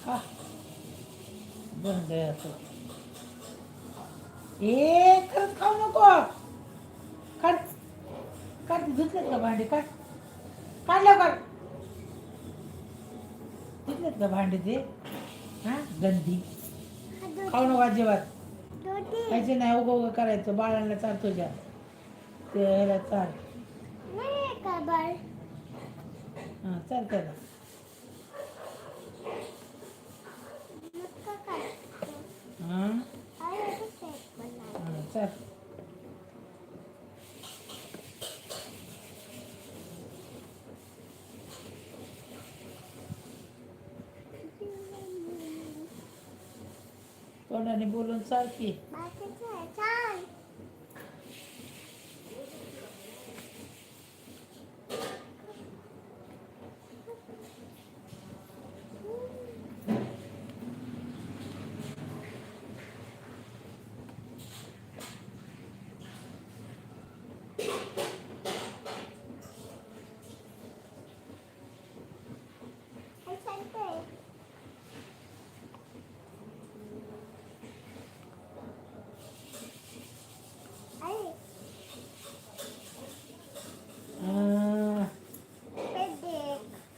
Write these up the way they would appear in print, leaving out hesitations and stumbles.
खा. बंद आहे असं. ए खरंच खाऊ नको. काढ काढ धुतलेत का भांडी काढ. काढ लवकर. धुतलेत का भांडी ते. हा गंदी. खाऊ नको अजिबात. खायचे नाही उगं उगं करायचं बाळांना चाल तुझ्या. ते ह्याला चाल. हां चाल त्याला. हां हां चाल. तोंडाने बोलून चाल की. हां,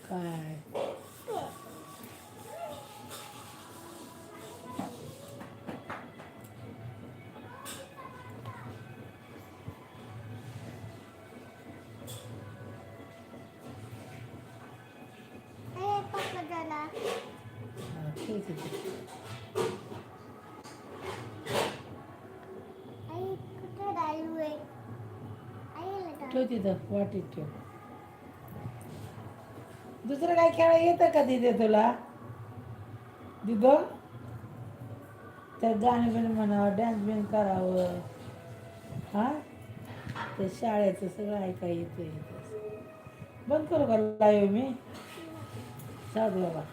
काय हां, ठेव तिथे. ठेव तिथं वाटीत ठेव. दुसरं काय खेळा येतं का तिथे तुला दिदो. त्यात गाणं बिणं म्हणावं डॅन्स बिन करावं. हा ते शाळेचं सगळं ऐका येतं. बंद करू का लाईव्ह मी. साधू बाबा.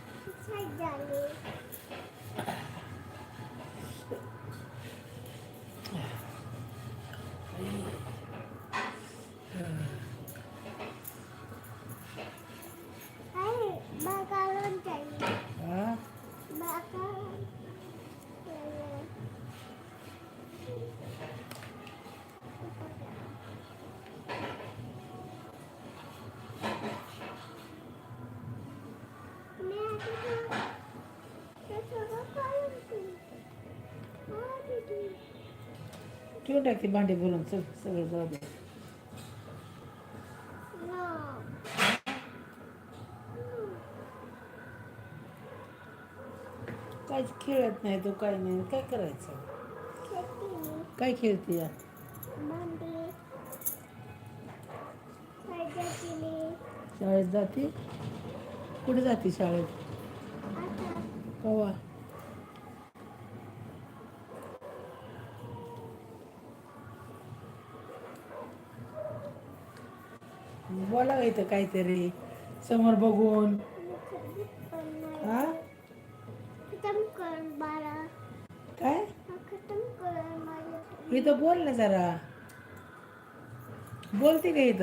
हा ठेवून टाक ती भांडी बोलून चल सगळं जाऊ दे. काहीच खेळत नाही तू काय नाही काय करायचं. काय खेळते या. शाळेत जाते. कुठे जाते शाळेत. कवा. बोलावं इथं काहीतरी समोर बघून. हा काय इथं बोल ना जरा. बोलते का इथं.